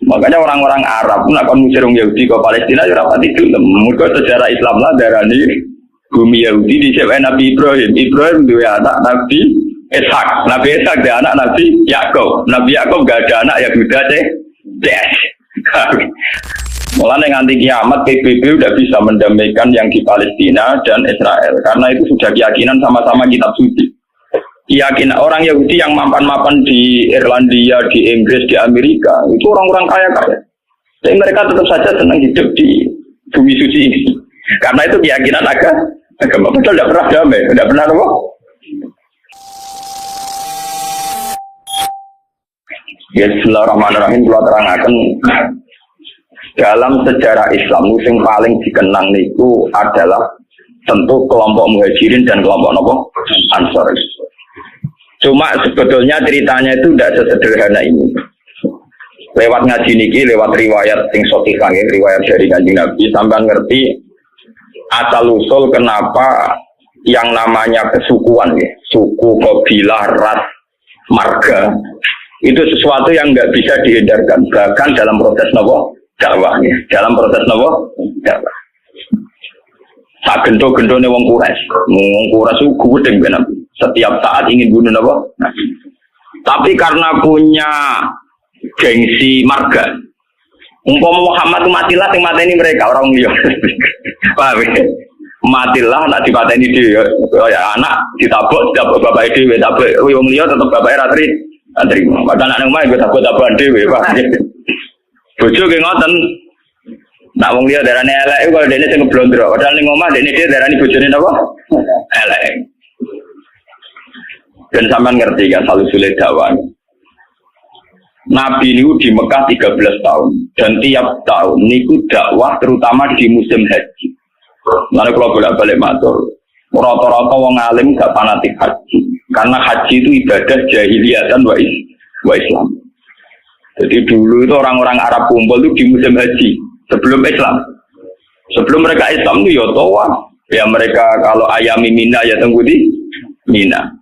Makanya orang-orang Arab pun akan ngusir orang Yahudi ke Palestina ya rapati gelem. Mergo sejarah Islam lah darani bumi Yahudi di sewen Nabi Ibrahim. Ibrahim dua anak Nabi Ishak. Nabi Ishak dia anak Nabi Yakub. Nabi Yakub gak ada anak Yahuda CS. Mulai nganti kiamat PBB udah bisa mendamaikan yang di Palestina dan Israel karena itu sudah keyakinan sama-sama kitab suci. Keyakinan orang Yahudi yang mapan-mapan di Irlandia, di Inggris, di Amerika itu orang-orang kaya-kaya. Jadi mereka tetap saja senang hidup di bumi suci ini. Karena itu keyakinan agama. Betul tidak pernah damai, tidak pernah apa? Ya, Bismillahirrahmanirrahim. Kalau terangkan dalam sejarah Islam yang paling dikenang itu adalah tentu kelompok Muhajirin dan kelompok Ansor. Cuma sebetulnya ceritanya itu tidak sesederhana ini. Lewat ngaji niki, lewat riwayat sing sahihah, riwayat dari Kanjeng Nabi sampai ngerti asal usul kenapa yang namanya kesukuan, ya, suku, kabilah, ras, marga itu sesuatu yang nggak bisa dihindarkan bahkan dalam proses dakwah, ya. Dalam proses dakwah. Tak gento-gentone wong Quraisy itu gudeng ben setiap saat ingin bunuh apa? Nah, tapi karena punya gengsi marga, umpama Muhammad itu matilah sing mateni mereka orang liya. Paham ya? Matilah nak dipateni dhewe ya anak ditabok bapak dhewe tabok wong liya tetep bapake ra terima. Padahal anak omah yo tabok-tabokan dhewe, Pak. Bojo ki ngoten. Nak wong liya darane elek iku kalau dene sing ngeblondro. Padahal ning omah dene dhewe darani bojone napa? Elek. Dan sampean ngerti kan salu sulit dakwah. Nabi niku di Mekah 13 tahun dan tiap tahun niku dakwah terutama di musim haji. Lalu kalau bolak-balik matur, rata-rata wong alim gak fanatik haji karena haji itu ibadah jahiliyah dan wa Islam. Jadi dulu itu orang-orang Arab kumpul itu di musim haji sebelum Islam. Sebelum mereka Islam itu ya tawaf. Ya mereka kalau ayami Mina ya tunggu di Mina.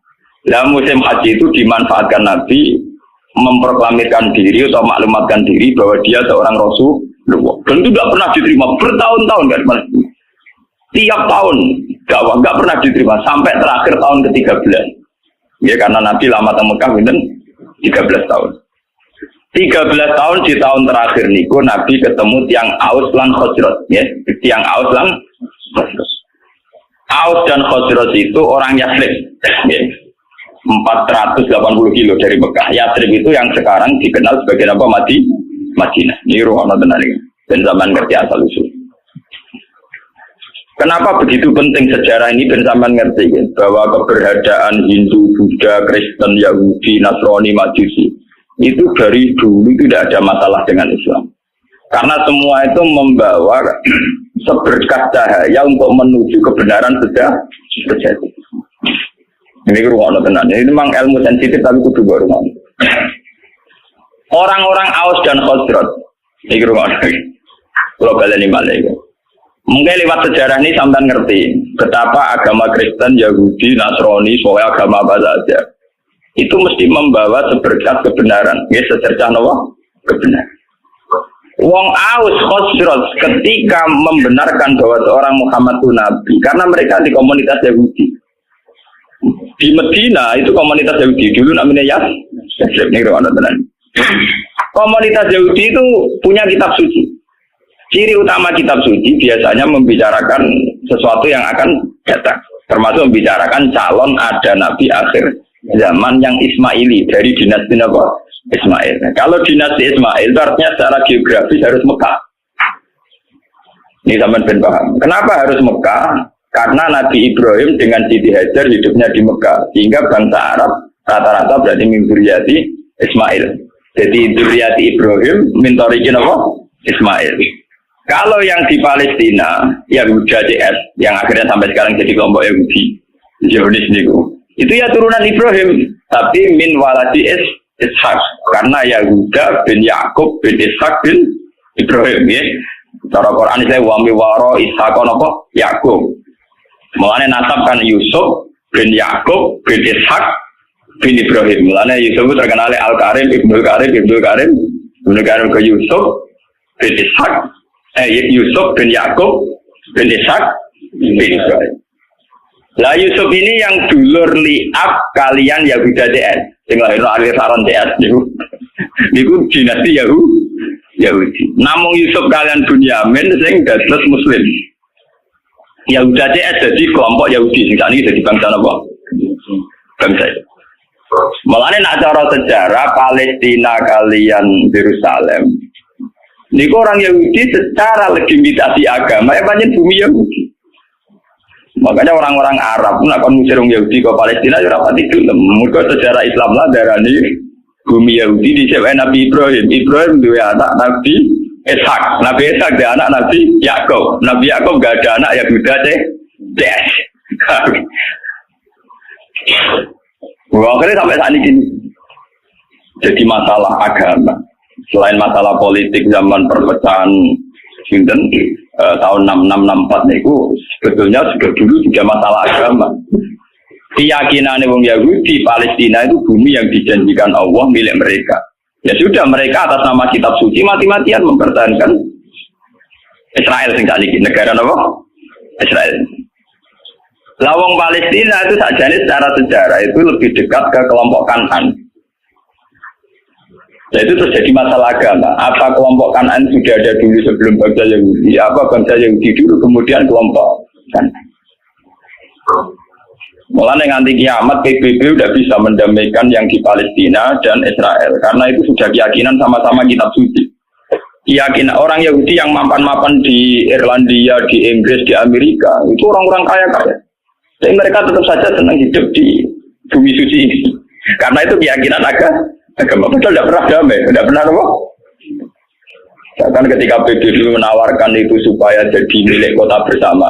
Dalam musim haji itu dimanfaatkan Nabi memproklamirkan diri atau maklumatkan diri bahwa dia seorang Rasulullah. Dan itu tidak pernah diterima bertahun-tahun kan. Tiap tahun dakwah nggak pernah diterima sampai terakhir tahun ke-13. Ya karena Nabi lama di Mekah itu 13 tahun. 13 tahun di tahun terakhir niku Nabi ketemu tiang Aus lan Khazraj, ya. Tiang Aus lan Khazraj. Aus dan Khazraj itu orang Yathrib, ya. 480 kilo dari Mekah. Yathrib itu yang sekarang dikenal sebagai apa? Madinah. Ini ruang benar ini. Dan zaman ngerti asal usul. Kenapa begitu penting sejarah ini dan zaman ngerti ya? Bahwa keberadaan Hindu, Buddha, Kristen, Yahudi, Nasrani, Majusi itu dari dulu tidak ada masalah dengan Islam. Karena semua itu membawa seberkas cahaya untuk menuju kebenaran sejati. Ini ruang tenan. Ini memang ilmu sensitif tapi kudu baru. Orang-orang Aus dan Khazraj. Ini ruang. Kalau kalian ini mungkin lewat sejarah ini sampai ngerti betapa agama Kristen, Yahudi, Nasrani, soal agama apa saja itu mesti membawa seberkas kebenaran. Ya secercah nawa kebenaran. Wong Aus Khazraj ketika membenarkan bahwa seorang Muhammad itu nabi karena mereka di komunitas Yahudi. Di Medina itu komunitas Yahudi dulu namanya Yathrib. Komunitas Yahudi itu punya kitab suci. Ciri utama kitab suci biasanya membicarakan sesuatu yang akan datang, termasuk membicarakan calon ada nabi akhir zaman yang Ismaili dari dinasti apa? Ismail. Nah, kalau dinasti Ismail itu artinya secara geografis harus Mekah. Ini sampean ben paham. Kenapa harus Mekah? Karena Nabi Ibrahim dengan Siti Hajar hidupnya di Mekah, sehingga bangsa Arab rata-rata berarti min dzurriyyati Ismail. Jadi dzurriyyati Ibrahim min thariqin apa? Ismail. Kalau yang di Palestina, Yahuda CS, yang akhirnya sampai sekarang jadi kelompok Yahudi, Zionis niku, itu ya turunan Ibrahim, tapi min waladi Ishak, karena Yahuda bin Yakub bin Ishak bin Ibrahim, ya. Cara Quran saya wami waro Ishak apa? Yakub. Mulanya nasab kan Yusuf bin Yakub bin Ishak bin Ibrahim. Mulanya Yusuf terkenal Al-Karim, Ibnul Karim, Negara ke Yusuf bin Ishak, Yusuf bin Yakub bin Ishak bin Israil. Lah Yusuf ini yang dulur liab kalian Yahuda DS. Sing lahirno aliran DS niku dinasti Yahudi. Namung Yusuf kalian Bunyamin sing dados muslim. Yahuda DS jadi kelompok Yahudi sing sakniki dadi bangsa napa? Bangsa. Mulane nek cara sejarah Palestina kalian Yerusalem. Niku orang Yahudi secara legitimasi agama pancen bumi Yahudi. Makanya orang-orang Arab nak kon ngusir wong Yahudi ke Palestina ya ora pati gelem. Mergo sejarah Islam lah darani bumi Yahudi dicewek Nabi Ibrahim. Ibrahim duwe anak Nabi Ishak. Nabi Ishak dia anak Nabi Yakub. Nabi Yakub gak ada anak Yahuda DS. Wah, akhirnya sampai saat ini jadi masalah agama. Selain masalah politik zaman perpecahan Sinten tahun 6664 itu sebetulnya sudah dulu juga masalah agama. Keyakinan wong Yahudi Palestina itu bumi yang dijanjikan Allah milik mereka. Ya sudah mereka atas nama kitab suci mati-matian mempertahankan Israel sing sakniki negara apa? Israel. Lawang Palestina itu sakjane secara sejarah itu lebih dekat ke kelompok Kanan. Nah, itu terus jadi masalah agama. Apa kelompok Kanan sudah ada dulu sebelum bangsa Yahudi? Apa bangsa Yahudi dulu kemudian kelompok Kanan? Mulai nganti kiamat PBB udah bisa mendamaikan yang di Palestina dan Israel karena itu sudah keyakinan sama-sama kitab suci. Keyakinan orang Yahudi yang mapan-mapan di Irlandia, di Inggris, di Amerika itu orang-orang kaya-kaya. Jadi mereka tetap saja senang hidup di bumi suci ini. Karena itu keyakinan agama. Betul tidak pernah damai, tidak pernah apa? Bahkan ketika PBB menawarkan itu supaya jadi milik kota bersama,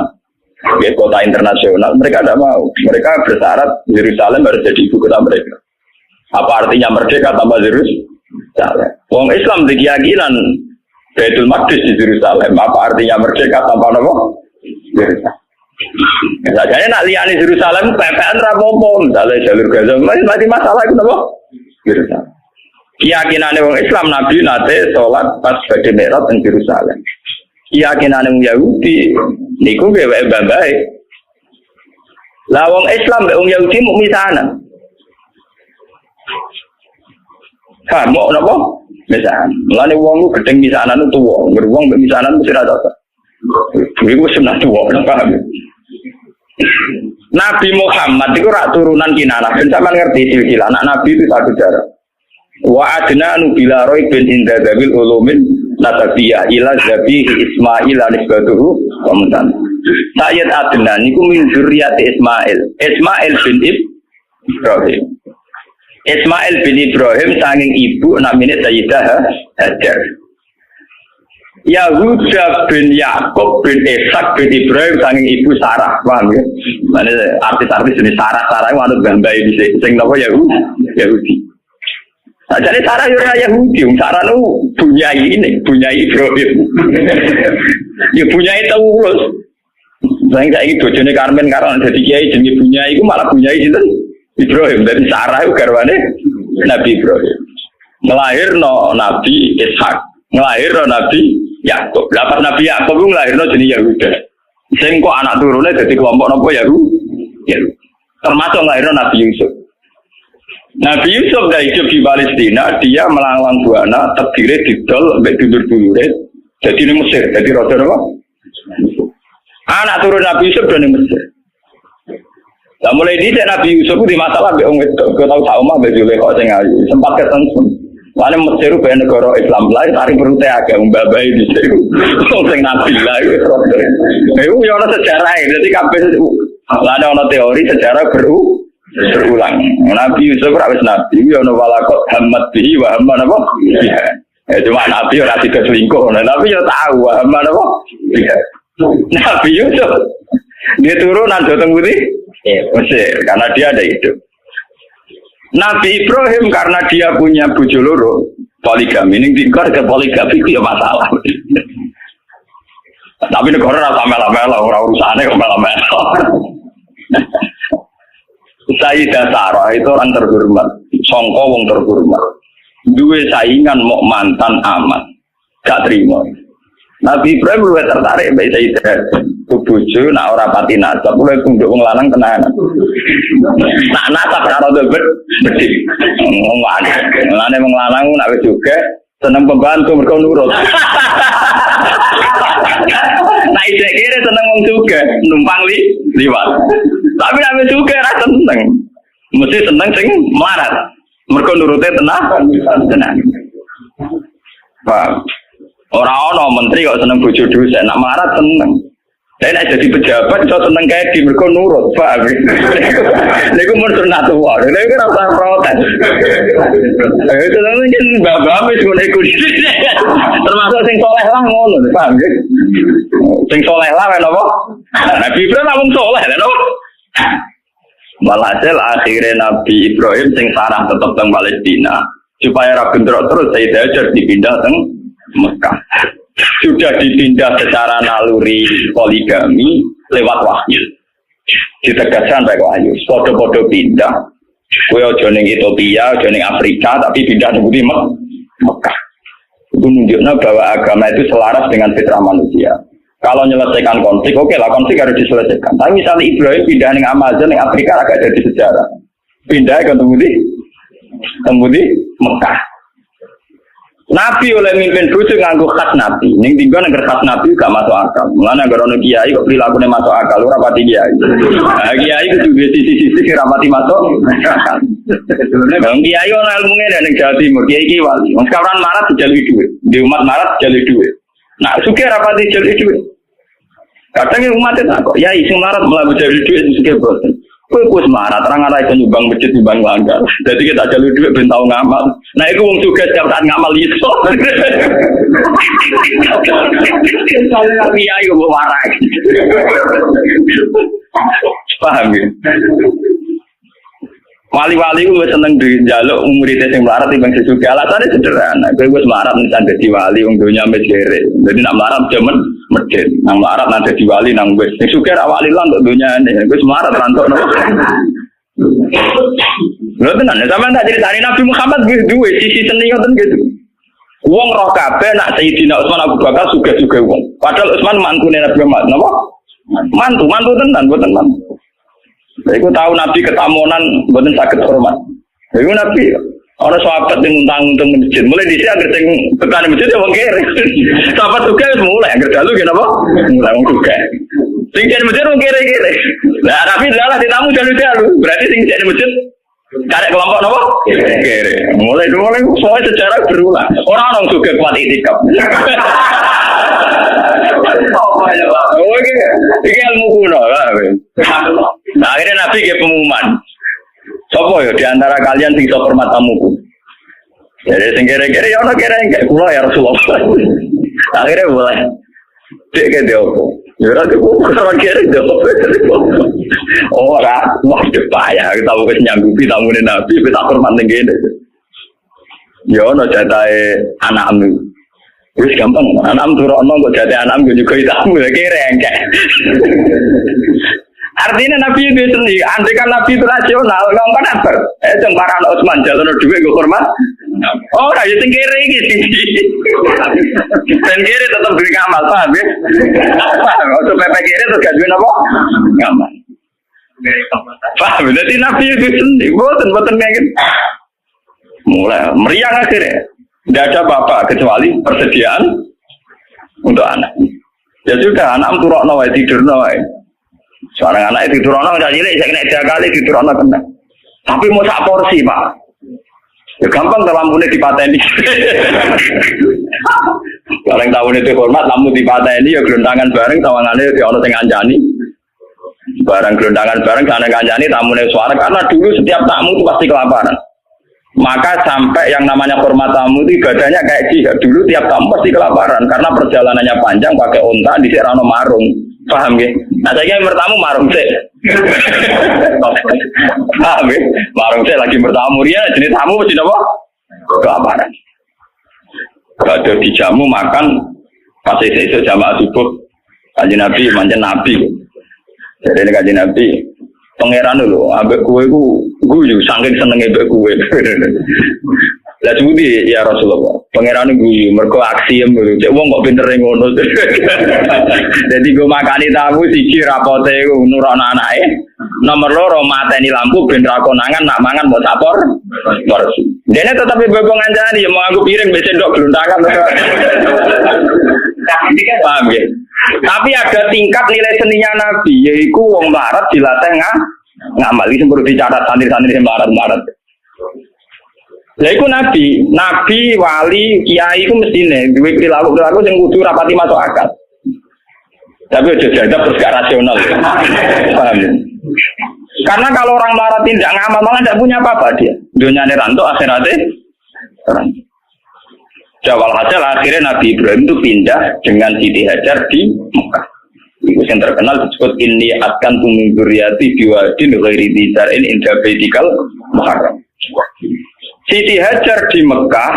kota internasional, mereka tidak mau. Mereka bersyarat Yerusalem harus jadi ibu kota mereka. Apa artinya merdeka tanpa Yerusalem? Wong Islam di keyakinan Baitul Maqdis di Yerusalem. Apa artinya merdeka tanpa apa? Yerusalem. Jadi nak liani Yerusalem, PPN rapopo, misalnya jalur Gaza, masih masalah itu apa? Yerusalem. Keyakinan orang Islam Nabi nate sholat pas badhe Mi'raj di Yerusalem. Keyakinan orang Yahudi niku gawe bae. Lah wong Islam mbek wong Yahudi mung misanan. Mau napa? Misanan. Mulane wong ku gedeng misanan itu tuwa, wong mbek misanan mesti ra cocok. Iku sunah tuwa, paham? Nabi Muhammad itu rak turunan Kinanah. Ben sampean ngerti silsilah anak Nabi itu satu jarak. Wa adna nu bila roy bin inda dabil ulumin nasabiyah ila zabihi Ismail anisbatuhu wa mutan. Sayyid Adnan niku min dzurriyyati Ismail. Ismail bin Ibrahim. Ismail bin Ibrahim saking ibu namine Sayyidah Hajar. Yahuda bin Yakub bin Ishak bin Ibrahim saking ibu Sarah, paham ya? Mana artis-artis jenis Sarah itu ada gambar di sing napa Yahudi. Nah, jadi Sarah itu Yahudi, Sarah itu bunyai Ibrahim. Ya bunyai Taurus. Saya ini bojone Karmen karena jadi kiai jenenge bunyai itu malah bunyai sinten? Ibrahim. Dari Sarah itu garwane Nabi Ibrahim. Ngelahirno Nabi Ishak, ngelahirno Nabi Yakub. Lapas Nabi Yakub itu ngelahirno jenis Yahuda. Sing kok anak turunnya jadi kelompok napa Yahudi. Termasuk ngelahirno Nabi Yusuf. Nabi Yusuf dah hidup di Palestina, dia melanglang buana, terdiri didol, sampai dulur-dulure, jadi di Mesir, jadi roda apa? Anak turun Nabi Yusuf dari Mesir. Nah mulai ini Nabi Yusuf itu di masalah, kita tahu sama, bejulnya kok saya ngaji, sempat ketemu. Lalu Mesir itu banyak negara Islam lain, tarik perutnya agak membabai di situ. Sing Nabi lah, itu yang ada sejarah, jadi kabeh ada teori sejarah berulang. Nabi Yusuf rawis Nabi, ya ono walakot hamad bihi wa hamad apa? Ya cuma Nabi ora tidak selingkuh, Nabi ya tahu hamad apa? Nabi Yusuf dia turunan Joteng Putih, Mesir, karena dia ada hidup. Nabi Ibrahim karena dia punya bojo loro, poligami, ini tingkar ke poligami itu ya masalah. Tapi negara rasa mela-mela, orang urusannya kok mela-mela. Sayyidah Sarah itu orang terhormat, songko wong terhormat. duwe saingan mau mantan amat, gak terima. Nabi Ibrahim luwih tertarik mbek Sayyidah ku bojo nak ora pati nasab luwih kunduk wong lanang tenanan. Nak nasab karo debet bedhi. Ngene wong lanang nak wis juga seneng pembantu mergo nurut. Nah ide kira seneng wong juga numpang liwat. Tapi nek wis juga ra seneng. Mesti seneng sing melarat. Mergo nurute tenang. Paham? Orang ono menteri kok seneng bojo dhuwit, nak marat seneng. Saya nak jadi pejabat iso seneng kae di mergo nurut, paham. Niku mun sunat tuwa, niku ora usah protes. Seneng yen bapak wis ngono iku. Termasuk sing saleh lah ngono, paham nggih. Sing saleh lah napa? Nabi Ibrahim wong saleh lho napa? Walhasil akhirnya Nabi Ibrahim sing sarah tetep teng Palestina supaya ra gendrok terus Sayyidah Hajar dipindah teng Mekah. Sudah dipindah secara naluri poligami lewat wahyu. Ditegaskan baik wahyu. Podo-podo pindah. Kowe aja ning Ethiopia, aja ning Afrika, tapi pindah ning Mekah. Itu menunjukkan bahwa agama itu selaras dengan fitrah manusia. Kalau menyelesaikan konflik, oke lah konflik harus diselesaikan. Tapi misalnya Ibrahim pindah ning Amazon, ning Afrika agak jadi sejarah. Pindah ke temu di Mekah. Nabi oleh mimpin bojo nganggo khas Nabi. Ning tiga negara khas Nabi gak masuk akal. Mulane negara ono kiai kok prilakune masuk akal ora pati kiai. Nah, kiai kudu duwe sisi-sisi ora pati masuk akal. Bang kiai ono ilmune ning Jawa Timur, kiai iki wali. Wong sekarang marat dijalui dhuwit. Di umat marat dijalui dhuwit. Nah, sugih ora pati dijalui dhuwit. Kadang umat itu kok ya sing marat malah dijalui dhuwit sugih boten. Kowe wis marat ora ngara iso nyumbang masjid nyumbang langgar. Dadi kita jalur dhuwit ben tau ngamal. Nah iku wong sugih setiap saat ngamal iso. Iya iku warak. Paham ya? Wali-wali ku seneng njaluk murid sing melarat timbang sesugih. Alasane sederhana. Kowe wis melarat nang dadi wali wong donya wis kere. Dadi nak melarat jaman medhit. Nang melarat nang dadi wali nang wis. Sing sugih ra wali lan kok donyane. Wis melarat rantokno. Lha tenan, sampeyan tak critani Nabi Muhammad duwe sisi seni ngoten gitu. Wong roh kabeh nak Sayyidina Utsman Abu Bakar sugih-sugih wong. Padahal Utsman mantune Nabi Muhammad, napa? Mantu tenan, mboten mantu. Iku tahu Nabi ketamunan mboten saged hormat. Iku Nabi ana sahabat sing ngundang-undang masjid. Mulai dhisik anggere sing tekan masjid ya wong kere. Sahabat juga wis mulai anggere dalu ki napa? Mulai wong juga. Sing jadi masjid wong kere-kere. Lah Nabi lalah ditamu dalu-dalu. Berarti sing jadi masjid karek kelompok napa? Kere. Mulai semua sejarah berulang. Ora ono juga kuat itikaf. Oh iki ilmu kuno lah. Nah, akhirnya Nabi ke pengumuman. Sopo ya di antara kalian sing iso hormat tamuku. Jadi sing kere-kere ya ono kere enggak kula ya Rasulullah. Akhirnya boleh. Dek ke dia opo. Ya ora kok ora kere dia opo. Ora wah payah kita wis nyanggupi tamune Nabi wis tak hormat ning kene. Ya ono jatahe anakmu. Wis gampang, anakmu turokno kok jatahe anakmu juga tamu ya kere enggak. Artinya Nabi itu sendiri, andai kan Nabi itu rasional, ngomong apa? Jangan para anak Utsman jalan duit gue hormat. Oh, rakyat yang kiri gitu. Dan kiri tetap duit ngamal, paham ya? Paham, untuk PP kiri terus gak duit apa? Ngamal. Paham, jadi Nabi itu sendiri, boten kayak gitu. Mulai meriang akhirnya, tidak ada bapak kecuali persediaan untuk anak. Ya sudah, anak turun nawai tidur nawai. Seorang anak itu tidur anak, jadi saya kena 3 kali tidur anak kena. Tapi mau sak porsi pak, ya gampang kalau lampunya dipateni. Kalau yang tahun itu hormat, lampu dipateni, ya gelondangan bareng, tawangannya di orang yang ngancani. Barang gelondangan bareng, sana ngancani, tamunya suara. Karena dulu setiap tamu itu pasti kelaparan. Maka sampai yang namanya hormat tamu itu ibadahnya kayak jihad. Dulu tiap tamu pasti kelaparan, karena perjalanannya panjang, pakai unta, di Serano Marung. Paham ya? Nah saya bertamu marung sih. Paham ya? Marung sih lagi bertamu dia jenis tamu mesti apa? Kelaparan. Kalau dijamu makan pas esok jamaah subuh kajian Nabi mancan Nabi. Jadi ini kajian Nabi pangeran dulu. Ambek kue ku guyu saking senengnya ambek kue. Lah sebuti ya Rasulullah. Pangeran guyu mergo aksi cek wong kok pinter ngono. Jadi gue makani tamu siji rapote nurono anake. Nomor loro mateni lampu ben ra konangan nak mangan mbok sapor. Dene tetep bebo ngancani mau aku piring mbek sendok gluntakan. Paham ya? Tapi ada tingkat nilai seninya Nabi yaitu wong melarat dilatih ngamal iki perlu dicatat santri-santri sing melarat. Lah iku nabi, wali, kiai iku mestine duwe perilaku sing kudu rapati masuk akal. Tapi aja dianggap terus gak rasional. Paham ya? Karena kalau orang melarat tidak ngamal malah tidak punya apa-apa dia. Dunyane ranto akhiratnya ranto. Jawal hasil akhirnya Nabi Ibrahim itu pindah dengan Siti Hajar di Mekah. Itu yang terkenal disebut inni atkan min dzurriyyati biwadin ghairi dzi zar'in inda baitikal muharram. Siti Hajar di Mekah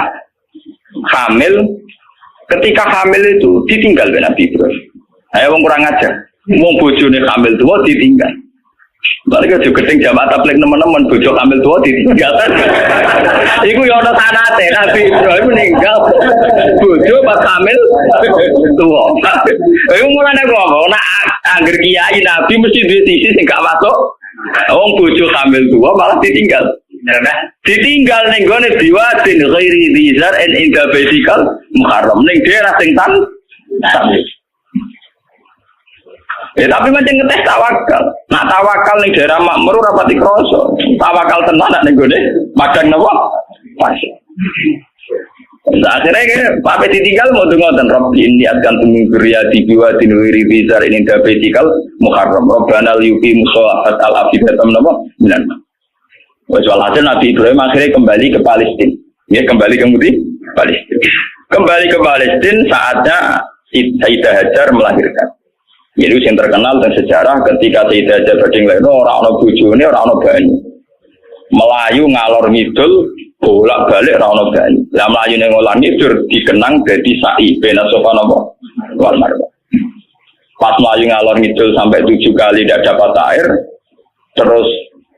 hamil, ketika hamil itu ditinggal oleh Nabi Ibrahim. Ayo wong kurang ajar. Wong bojone hamil tua ditinggal. Balik aja gedeng jamaah tabligh teman-teman bojo hamil tua ditinggal. Iku ya ana sanate Nabi Ibrahim meninggal bojo pas hamil tua. Iku mulane kok nek angger kiai Nabi mesti duwe sisi sing gak masuk. Wong bojo hamil tua malah ditinggal. Ditinggal ning gone biwadin ghairi dzi zar'in inda baitikal muharram ning daerah sing tan. Tapi macam ngetes tawakal. Nak tawakal ning daerah makmur ora pati krasa. Tawakal tenan nak ning gone padang napa? Pas. Akhirnya Pak ditinggal mau ngoten Rabbi inni adkan tumingriya di biwadin ghairi dzi zar'in inda baitikal muharram. Rabbana liyuqimu sholata al-afidatam napa? Minan. Walhasil Nabi Ibrahim akhirnya kembali ke Palestina. Ya, kembali ke Palestina. Kembali ke Palestina saatnya Sayyidah Hajar melahirkan. Jadi yang terkenal dan sejarah ketika Sayyidah Hajar berdiri orang bojone orang banyu. Melayu ngalor ngidul bolak-balik orang banyu. Lah melayu ning ngalor ngidul dikenang dadi sa'i bena sofa napa wal marwa. Pas melayu ngalor ngidul sampai 7 kali tidak dapat air, terus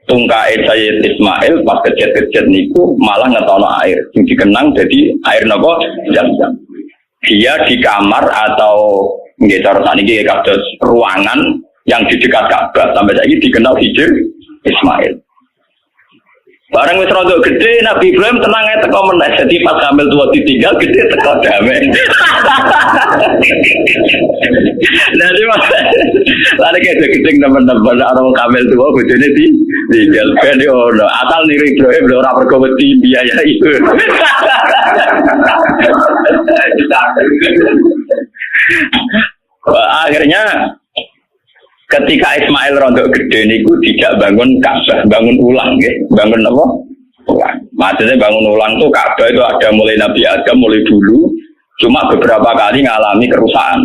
tungkae Sayyid Ismail pas kecet-kecet niku malah ngetono air sing dikenang jadi air napa Zam-Zam. Dia di kamar atau nggih cara saniki kados ruangan yang di dekat Ka'bah sampai saiki dikenal Hijr Ismail. Bareng wis rada gede Nabi Ibrahim tenang ae teko meneh dadi pas hamil tua ditinggal gede teko damai. Jadi mas, lari kayak gede teman-teman orang kamil tua bojone ditinggal ben yo asal niru Ibrahim lho ora pergo wedi biaya itu. Akhirnya ketika Ismail rontok gede niku tidak bangun Ka'bah, bangun ulang nggih. Bangun apa? Ulang. Maksudnya bangun ulang tuh Ka'bah itu ada mulai Nabi Adam mulai dulu, cuma beberapa kali ngalami kerusakan.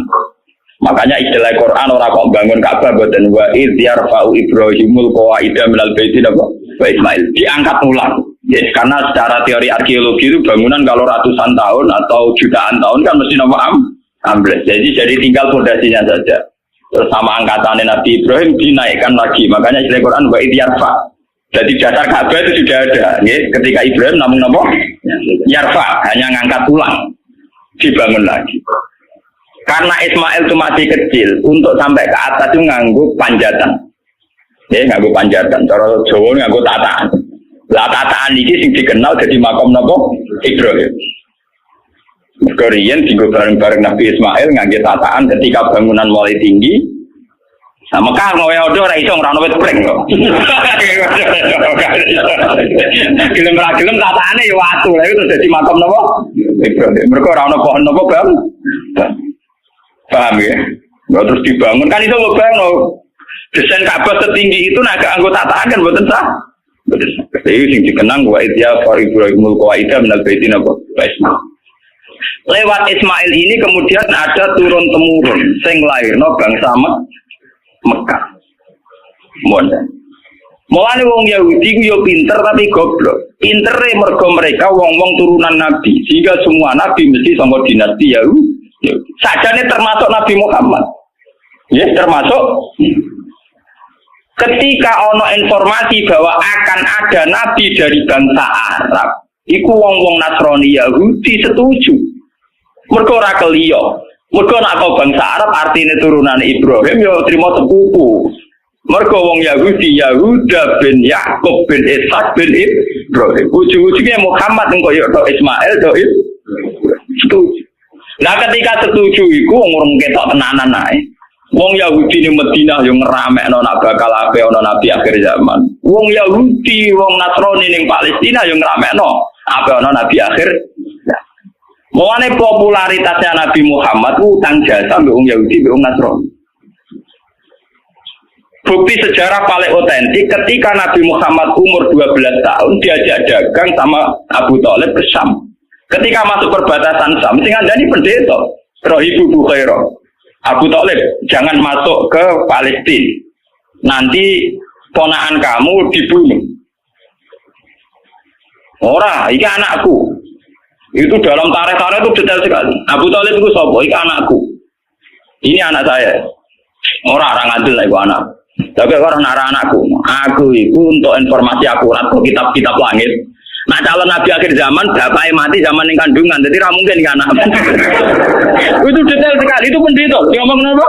Makanya istilah Quran orang kok bangun Ka'bah boten wa idz yarfa'u Ibrahimul qawaida minal baiti wa Ismail diangkat ulang. Yes, karena secara teori arkeologi itu bangunan kalau ratusan tahun atau jutaan tahun kan mesti ambles. Jadi tinggal fondasinya saja. Bersama angkatan Nabi Ibrahim dinaikkan lagi, makanya istilah Quran wa idz yarfa. Jadi dasar Ka'bah itu sudah ada, ya. Ketika Ibrahim namun apa? Yarfa, hanya ngangkat ulang, dibangun lagi. Karena Ismail itu masih kecil, untuk sampai ke atas itu nganggo panjatan, ya nganggo panjatan. Cara Jawa nganggo tataan. Lah tataan ini sing dikenal jadi makom nopo Ibrahim. Korean tinggal bareng-bareng Nabi Ismail ngangge tataan ketika bangunan mulai tinggi. Sama Mekah ngowe odo ora iso ngrano wit pring kok. Gelem ra gelem tataane ya watu. Lha itu dadi makam napa? Ibrahim. Mergo ora ono pohon napa, Bang? Paham ya? Terus dibangun kan iso ngebangun. Desain Ka'bah setinggi itu nek gak anggo tataan kan mboten sah. Betul. Itu sing dikenang wa idza Ibrahimul qawaida minal baiti napa? Lewat Ismail ini kemudian ada turun-temurun sing lairno bangsa Mekah. Mulane wong Yahudi ku yo pinter tapi goblok. Pintere mergo mereka wong-wong turunan Nabi, sehingga semua nabi mesti saka dinasti Yahudi. Sajane termasuk Nabi Muhammad. Ya, termasuk ketika ono informasi bahwa akan ada nabi dari bangsa Arab, Iku wong-wong Nasrani Yahudi setuju. Mergo ora keliya. Mergo nek bangsa Arab artine turunan Ibrahim ya trimo sepupu. Mergo wong Yahudi Yahuda bin Yakub bin Ishak bin Ibrahim. Ujung-ujungnya Muhammad engko ya Ismail do setuju. Nah ketika setuju iku wong ketok tenanan ae. Wong Yahudi ning Madinah yo ngeramekno nak bakal ape ana nabi akhir zaman. Wong Yahudi, wong Nasrani ning Palestina yo ngeramekno ape ana nabi akhir. Mulane popularitasnya Nabi Muhammad utang jasa mbek wong Yahudi mbek wong Nasrani. Bukti sejarah paling otentik ketika Nabi Muhammad umur 12 tahun diajak dagang sama Abu Thalib ke Syam. Ketika masuk perbatasan Syam, sing ngandani pendeta, Rahibu Bukhairah. Abu Thalib, jangan masuk ke Palestina. Nanti ponakan kamu dibunuh. Ora, iki anakku. Itu dalam tarikh-tarikh itu detail sekali. Abu Thalib itu sapa? Iki anakku. Ini anak saya. Orang ngadil lah iku anak. Tapi orang nara anakku. Aku itu untuk informasi akurat ke kitab-kitab langit. Nah calon nabi akhir zaman bapaknya mati zaman yang kandungan, jadi tidak mungkin kan anak. Itu detail sekali, itu pendeta. Ngomong kenapa?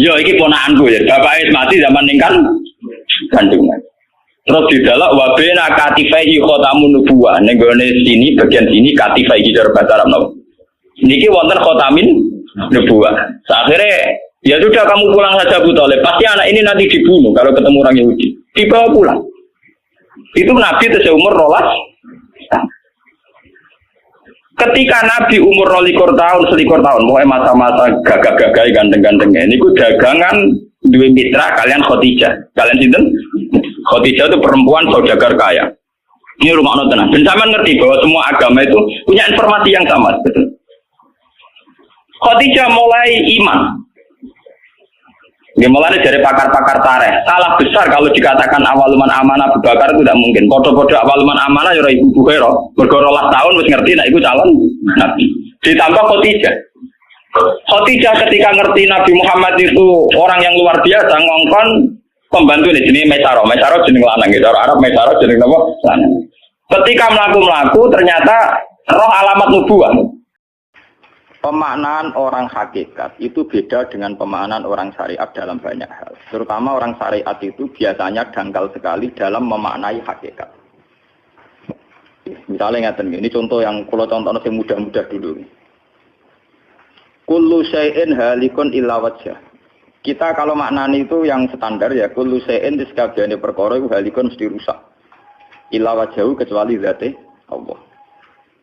Yo, ini ponakanku ya. Bapaknya mati zaman yang kandungan. Terus di dalam wabena katifai khotamun nubuwah. Nenggone sini bagian sini katifai di dalam bahasa Arab. Niki wonten khotamin nubuwah. Akhirnya ya sudah kamu pulang saja Abu Thalib. Pasti anak ini nanti dibunuh kalau ketemu orang Yahudi. Dibawa pulang. Itu Nabi itu seumur 12. Ketika Nabi umur 12 tahun, 11 tahun, mulai masa-masa gagah-gagah ganteng-gantengnya. Ini ku dagangan dua mitra kalian Khadijah. Kalian sinten? Khadijah itu perempuan saudagar kaya. Ini rumah tenang. Dan sama ngerti bahwa semua agama itu punya informasi yang sama, betul. Khadijah mulai iman. Ya mulai dari pakar-pakar tarikh. Salah besar kalau dikatakan awaluman amanah Abu Bakar itu tidak mungkin. Podo-podo awaluman amanah ya Ibu Bukhairah. Bergorolah tahun masih ngerti, nah itu calon Nabi. Ditambah Khadijah. Khadijah ketika ngerti Nabi Muhammad itu orang yang luar biasa, ngongkon pembantu ini jenis Maisarah. Maisarah jenis lanang, gitu. Arab Maisarah jenis apa? Lanang. Ketika melaku-melaku ternyata roh alamat nubuwah. Pemaknaan orang hakikat itu beda dengan pemaknaan orang syariat dalam banyak hal. Terutama orang syariat itu biasanya dangkal sekali dalam memaknai hakikat. Misalnya ngeten ini contoh yang kalau contohnya yang mudah-mudah dulu. Kullu syai'in halikun illa wajhah. Kita kalau maknani itu yang standar ya kullu syai'in disekabiane perkara itu halikun mesti rusak. Illa wajhahu kecuali zate Allah.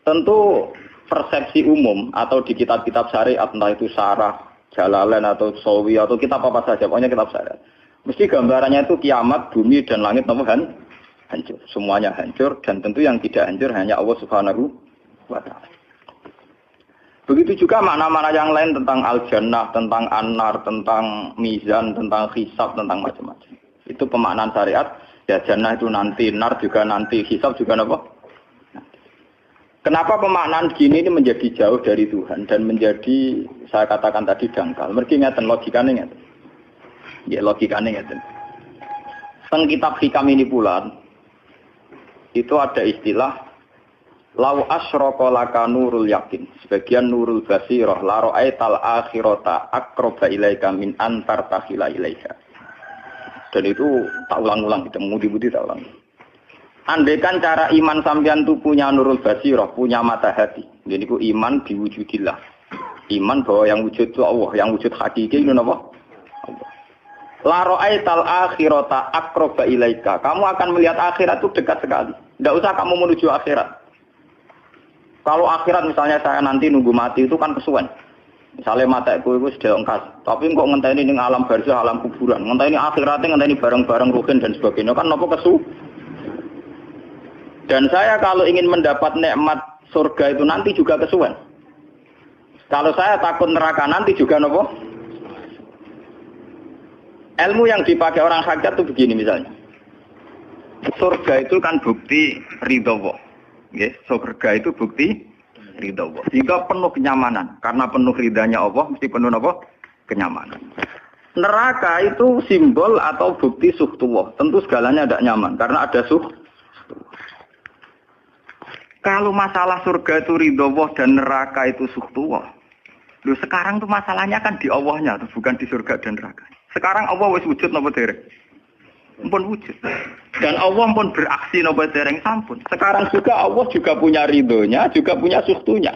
Tentu persepsi umum atau di kitab-kitab syariat entah itu Syarah, Jalalain atau Sawi atau kitab apa saja, pokoknya kitab syariat. Mesti gambarannya itu kiamat, bumi dan langit hancur. Semuanya hancur dan tentu yang tidak hancur hanya Allah Subhanahu wa taala. Begitu juga makna-makna yang lain tentang al-jannah, tentang an-nar, tentang mizan, tentang hisab, tentang macam-macam. Itu pemaknaan syariat. Ya jannah itu nanti, nar juga nanti, hisab juga apa? Kenapa pemaknaan gini ini menjadi jauh dari Tuhan dan menjadi, saya katakan tadi, dangkal. Mereka ngeten logikanya ngeten. Ya logikanya ngeten. Teng kitab hikam ini pula, itu ada istilah lau asyraka laka nurul yakin. Sebagian nurul basirah la ra'aital akhirata aqraba ilaika min antar takhila ilaika. Dan itu tak ulang-ulang, kita mudi-mudi tak ulang. Andaikan cara iman sampean itu punya nurul basirah, punya mata hati. Jadi itu iman diwujudillah. Iman bahwa yang wujud itu Allah, yang wujud hakiki itu apa? Allah. La ra'aital akhirata aqraba ilaika. Kamu akan melihat akhirat itu dekat sekali. Tidak usah kamu menuju akhirat. Kalau akhirat misalnya saya nanti nunggu mati itu kan kesuwen. Misalnya mataku itu sudah engkas. Tapi kok ngenteni ning alam barzah, alam kuburan. Ngenteni akhiratnya, ngenteni barang-barang ruhin dan sebagainya. Kan apa kesu? Dan saya kalau ingin mendapat nikmat surga itu nanti juga kesuwen. Kalau saya takut neraka nanti juga nopo. Ilmu yang dipakai orang hakikat itu begini misalnya. Surga itu kan bukti ridho Allah. Yes, surga itu bukti ridho Allah. Sehingga penuh kenyamanan. Karena penuh ridhanya Allah mesti penuh apa? Kenyamanan. Neraka itu simbol atau bukti suhtullah. Tentu segalanya tidak nyaman karena ada suhtullah. Kalau masalah surga itu ridho Allah dan neraka itu sukhtuwah. Loh sekarang tuh masalahnya kan di Allahnya, bukan di surga dan neraka. Sekarang Allah wis wujud napa dereng? Ampun wujud. Dan Allah pun beraksi napa dereng sampun. Sekarang juga Allah juga punya ridhonya, juga punya sukhtunya.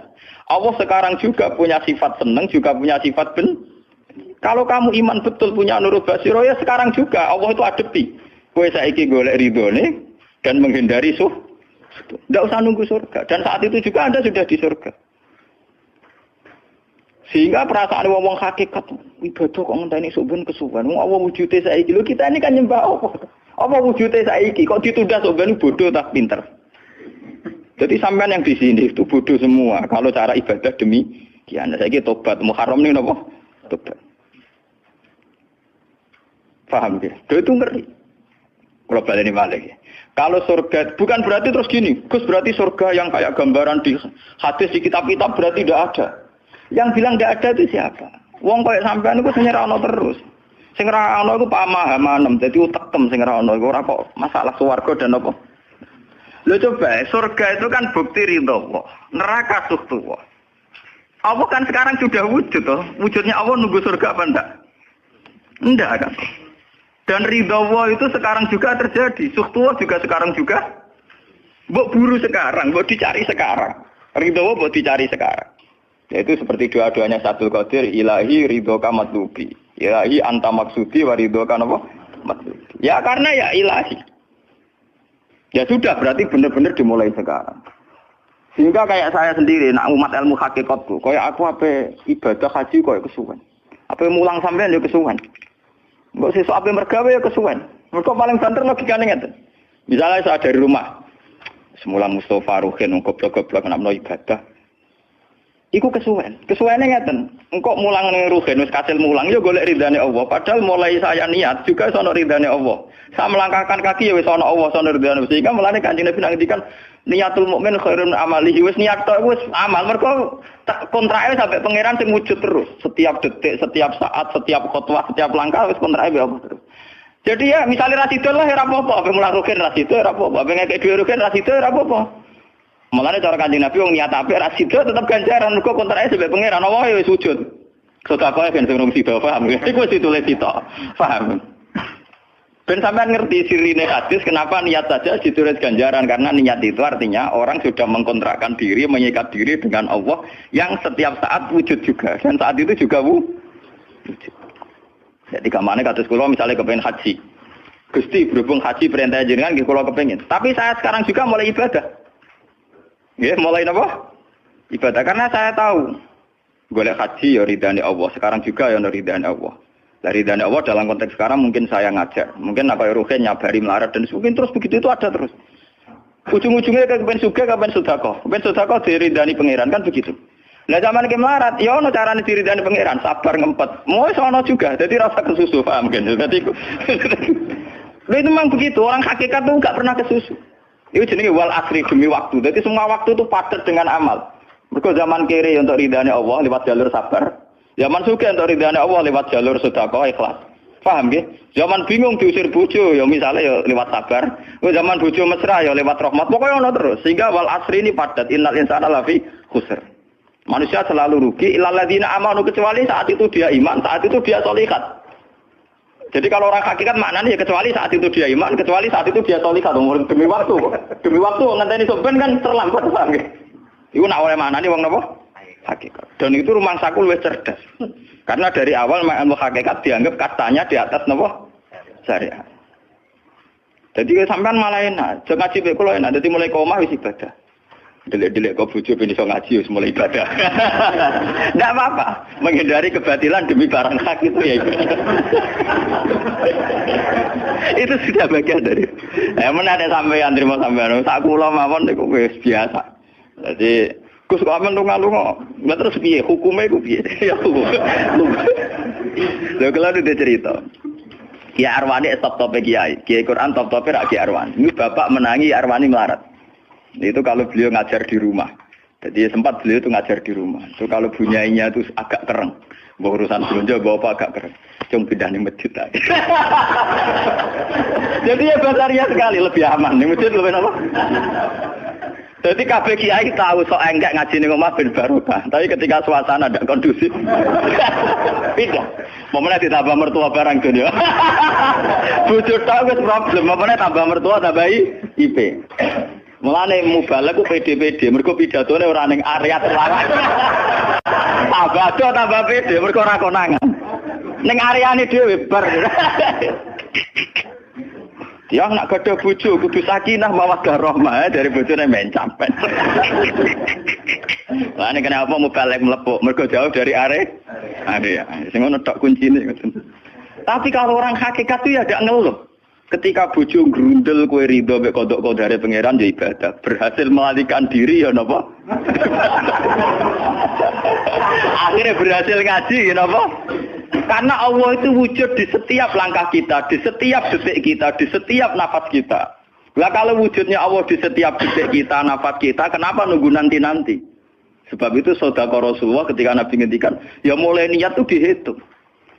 Allah sekarang juga punya sifat seneng, juga punya sifat Kalau kamu iman betul punya nurul basiro ya sekarang juga Allah itu adepi. Kowe saiki golek ridhone dan menghindari Tidak usah nunggu surga. Dan saat itu juga Anda sudah di surga. Sehingga perasaan wong hakikat ibadah kok ngenteni suben kesuwen. Wong Allah wujude saiki. Lho kita ini kan nyembah apa? Apa wujude saiki kok ditunda suben bodoh tak pinter. Jadi sampean yang di sini itu bodoh semua. Kalau cara ibadah demikian. Saiki tobat Muharram ning napa? Tobat. Paham ya? Itu ngeri. Kalau baleni balik. Kalau surga bukan berarti terus gini. Gus berarti surga yang kayak gambaran di hadis di kitab-kitab berarti tidak ada. Yang bilang tidak ada itu siapa? Wong kayak sampean itu sing ora ono terus. Sing ora ono iku pamahaman, dadi utekem sing ora ono iku ora kok masalah swarga dan apa. Lho coba, surga itu kan bukti ridho Allah, neraka sukhtuwah. Allah kan sekarang sudah wujud toh. Wujudnya Allah nunggu surga apa enggak? Enggak kan. Dan ridho Allah itu sekarang juga terjadi, sukhtuwah juga sekarang juga. Mbok buru sekarang, mbok dicari sekarang. Ridho Allah mbok dicari sekarang. Yaitu seperti doa-doanya Satul Qadir, ilahi ridhoka matlubi. Ilahi anta maksudi wa ridhoka apa? Matlubi. Ya karena ya ilahi. Ya sudah berarti benar-benar dimulai sekarang. Sehingga kayak saya sendiri, nak umat ilmu hakikatku, kayak aku apa ibadah haji kayak kesuwen. Apa mulang sampean ya kesuwen. Mbok sesuk apa mergawe ya kesuwen. Mergo paling banter logikane ngeten. Misalnya saya dari rumah, semula Mustafa Ruhin goblok-goblok nak meno ibadah. Iku kesuwen. Kesuwene ngeten. Engkok mulang ning rugen wis kasil mulang ya golek ridane Allah. Padahal mulai saya niat juga sono ridane Allah. Saya melangkahkan kaki ya wis sono Allah sono ridane. Sehingga mulane Kanjeng Nabi ngendikan niatul mukmin khairun amalihi wis niat tok wis amal. Mergo kontrake sampai pangeran sing wujud terus. Setiap detik, setiap saat, setiap khotbah, setiap langkah wis kontrake Allah terus. Jadi ya misalnya rasidul lah ya ora apa-apa, ape mulang rugen rasidul ora apa-apa, ape ngekek dhewe rugen rasidul ora apa-apa. Mulane cara Kanjeng Nabi wong niat apik ra sida tetep ganjaran mergo kontrake sebab pangeran Allah ya wis wujud. Sedekah ben sing sida paham. Iku wis ditulis sida. Paham. Ben sampean ngerti sirine hadis kenapa niat saja ditulis ganjaran karena niat itu artinya orang sudah mengkontrakkan diri, mengikat diri dengan Allah yang setiap saat wujud juga dan saat itu juga wujud. Jadi kamane kados kula misalnya kepengin haji. Gusti berhubung haji perintah jenengan nggih kula kepengin. Tapi saya sekarang juga mulai ibadah. Ya, mulai apa? Ibadah karena saya tahu golek haji ya ridane Allah. Sekarang juga ya ridane Allah. Lah ridane Allah dalam konteks sekarang mungkin saya ngajar. Mungkin apa ruhen nyabari melarat dan mungkin terus begitu itu ada terus. Ujung-ujungnya kepen suga kepen sedekah. Kepen sedekah diridani pangeran kan begitu. Lah zaman ke melarat ya ono carane diridani pangeran, sabar ngempet. Mau sono juga. Jadi rasa kesusu paham kan. Dadi itu memang begitu. Orang hakikat tuh enggak pernah kesusu. Itu jenenge wal asri demi waktu. Jadi semua waktu itu padat dengan amal. Mergo zaman kiri untuk ridane Allah lewat jalur sabar. Zaman sugih untuk ridane Allah lewat jalur sedekah ikhlas. Paham nggih? Zaman bingung diusir bojo ya misalnya ya lewat sabar. Zaman bojo mesra ya lewat rahmat. Pokoknya ono terus. Sehingga wal asri ini padat. Innal insana lafi khusr. Manusia selalu rugi illal ladzina amanu kecuali saat itu dia iman, saat itu dia sholihat. Jadi kalau orang hakikat maknanya ya kecuali saat itu dia iman, kecuali saat itu dia sholihat demi waktu. Demi waktu ngenteni sampean kan terlambat paham nggih. Iku nak oleh maknane wong napa? Hakikat. Dan itu rumangsaku luwih cerdas. Karena dari awal ilmu hakikat dianggap katanya di atas napa? Syariat. Jadi sampean malah enak, jangan ngaji mek kula enak, dadi mulai omah wis ibadah. Delek-delek kok bojo ben iso ngaji wis mulai ibadah. Enggak apa-apa, menghindari kebatilan demi barang hak itu ya. Itu sudah bagian dari. Menawa sampean terima sampean, sak kula mawon niku wis biasa. Jadi Gus kok amen lunga-lunga. Lah terus piye hukume iku piye? Ya hukum. Lha kalau ada cerita. Kiai Arwani top-tope kiai. Kiai Quran top-tope rak Kiai Arwani. Ini bapak menangi Arwani melarat. Itu kalau beliau ngajar di rumah. Jadi sempat beliau itu ngajar di rumah. Itu kalau bunyainya itu agak kereng. Bawa urusan belanja, bawa apa agak kereng. Cuma pindah di masjid aja. Jadi ya basaria sekali, lebih aman. Di masjid lebih apa? Jadi kabeh kiai tahu sok enggak ngaji ning omah ben barokah. Tapi ketika suasana tidak kondusif, pindah. Momennya ditambah mertua barang dunia. Bojo tok wis problem, momennya tambah mertua tambah IP. Mulane mubalek ku PD-PD, mergo pidatone ora ning area terlarang. Tambah PD, mergo ora konangan. Ning areane dhewe bar. Dia nak gadah bojo kudu sakinah mawaddah rahmah dari bojone mencam. Lah nek kenapa mubalek mlepuk, mergo jauh dari area. Sing ngono tok kuncine. Tapi kalau orang hakikat itu ya gak ngeluh. Ketika bojo grundel kowe ridho mek kodok kodare pangeran ya ibadah. Berhasil melalikan diri ya napa? Akhirnya berhasil ngaji ya napa? Karena Allah itu wujud di setiap langkah kita, di setiap detik kita, di setiap nafas kita. Lah kalau wujudnya Allah di setiap detik kita, nafas kita, kenapa nunggu nanti-nanti? Sebab itu sedekah Rasulullah ketika Nabi ngendikan, ya mulai niat itu dihitung.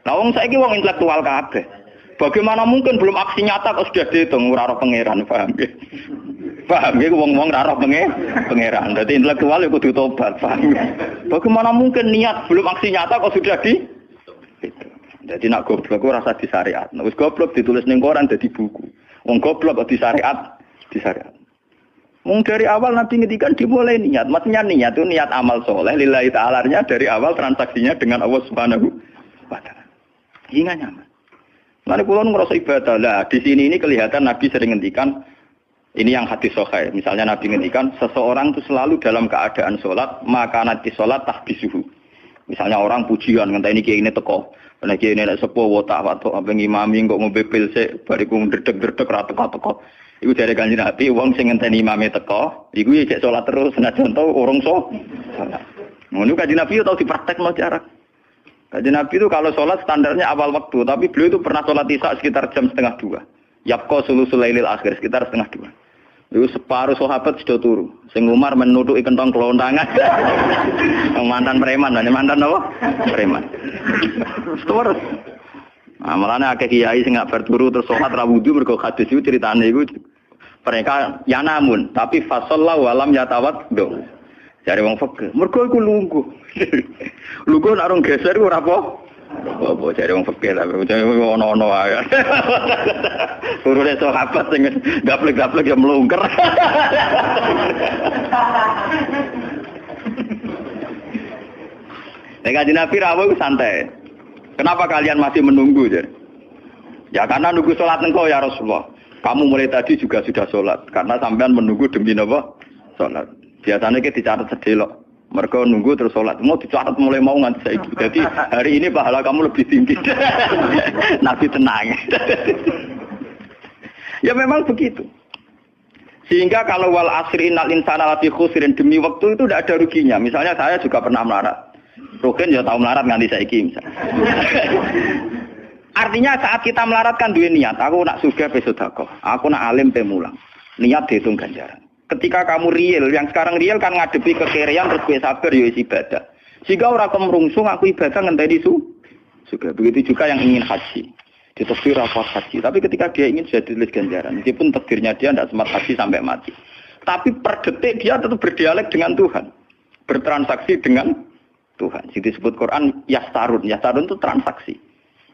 Lah wong saiki wong intelektual kabeh. Bagaimana mungkin belum aksi nyata kok sudah dihitung ora roh pangeran, paham nggih? Paham nggih wong-wong ora roh pangeran. Dadi intelektual ya kudu tobat, paham. Bagaimana mungkin niat belum aksi nyata kok sudah di jadi nak goblok rasa di syariat. Nah, wis goblok ditulis ning koran dadi buku. Wong goblok kok di syariat. Mung dari awal Nabi ngedikan dimulai niat. Maksudnya niat itu niat amal soleh lillahi ta'ala-nya dari awal transaksinya dengan Allah Subhanahu wa taala. Hingga nyaman. Mane kula ngrasa ibadah. Lah di sini ini kelihatan Nabi sering ngendikan ini yang hadis sahih. Misalnya Nabi ngendikan seseorang itu selalu dalam keadaan salat, maka nanti salat tahbisuhu. Misalnya orang pujian ngenteni kiai ini teko. Nek kiai nek sepuh watak watuk apa ngimami kok ngombe pil sik bariku ndredeg-ndredeg ra teko-teko. Iku jare Kanjeng Nabi wong sing ngenteni imame teko, iku cek salat terus senajan to urung salat. Ngono Kanjeng Nabi tau dipraktekno jarak. Kanjeng Nabi itu kalau salat standarnya awal waktu, tapi beliau itu pernah salat Isya sekitar jam 1:30. Yaqqa sulusul lailil akhir sekitar 1:30. Iku separuh sahabat sudah turu. Sing Umar menutuki kentong kelontangan. Mantan preman, mantan apa? Preman. Terus. Nah, malane akeh kiai sing gak berturu terus salat ra wudu mergo hadis iku critane iku mereka ya namun tapi fasallahu alam yatawat do. Jare wong fikih, mergo iku lungguh. Lungguh nek arung geser iku ora apa. Apa jare wong fikih lah, ono-ono wae. Turune sahabat sing gaplek-gaplek ya mlungker. Nek Kanjeng Nabi rawuh santai. Kenapa kalian masih menunggu? Ya karena nunggu sholat engkau ya Rasulullah. Kamu mulai tadi juga sudah sholat. Karena sampean menunggu demi apa? Sholat. Biasanya kita dicatat sedelok. Mereka nunggu terus sholat. Mau dicatat mulai mau nganti saiki. Jadi hari ini pahala kamu lebih tinggi. Nabi tenang. Ya memang begitu. Sehingga kalau wal asri innal insana lafi khusrin demi waktu itu tidak ada ruginya. Misalnya saya juga pernah melarat. Rugen ya tahu melarat nganti saiki misalnya. Artinya saat kita melarat kan duwe niat, aku nak sugih pe sedekah, aku nak alim pe mulang. Niat dihitung ganjaran. Ketika kamu real, yang sekarang real kan ngadepi kekerean terus kowe sabar ya ibadah. Jika ora kemrungsung aku ibadah ngenteni sugih. Begitu juga yang ingin haji. Ditakdir apa haji, tapi ketika dia ingin sudah ditulis ganjaran. Meskipun takdirnya dia tidak sempat haji sampai mati. Tapi per detik dia tetap berdialek dengan Tuhan. Bertransaksi dengan Tuhan. Jadi disebut Quran yastarun. Yastarun itu transaksi.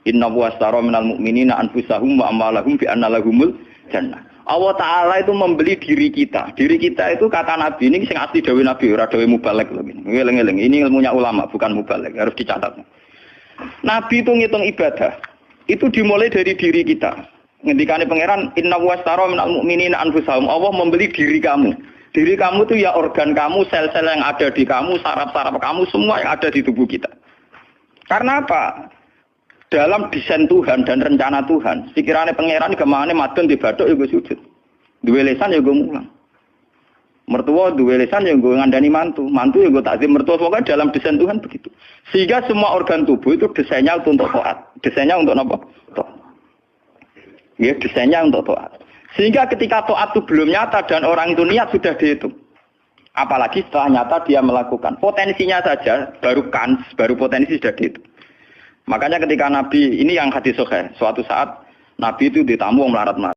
Inna wastara minal mu'minina anfusahum wa amalahum bi anna lahumul jannah. Allah Ta'ala itu membeli diri kita. Diri kita itu kata Nabi ini sing asli dawuh Nabi ora dawuh mubalek lho ini. Ngeleng-eleng. Ini ilmunya ulama bukan mubalek, harus dicatat. Nabi itu ngitung ibadah. Itu dimulai dari diri kita. Ngendikane pangeran inna wastara minal mu'minina anfusahum. Allah membeli diri kamu. Diri kamu itu ya organ kamu, sel-sel yang ada di kamu, saraf-saraf kamu, semua yang ada di tubuh kita. Karena apa? Dalam desain Tuhan dan rencana Tuhan, pikirannya pangeran kemana madon di bathuk ya gue sujud. Duwe lesan ya gue mulang. Mertua duwe lesan ya gue ngandani mantu. Mantu ya gue takzim mertua. Pokoknya dalam desain Tuhan begitu. Sehingga semua organ tubuh itu desainnya untuk taat. Desainnya untuk apa? Taat. Ya, desainnya untuk taat. Sehingga ketika taat itu belum nyata dan orang itu niat sudah dihitung. Apalagi setelah nyata dia melakukan. Potensinya saja baru kans, baru potensi sudah dihitung. Makanya ketika Nabi, ini yang hadis sahih, suatu saat Nabi itu ditamu melarat-melarat.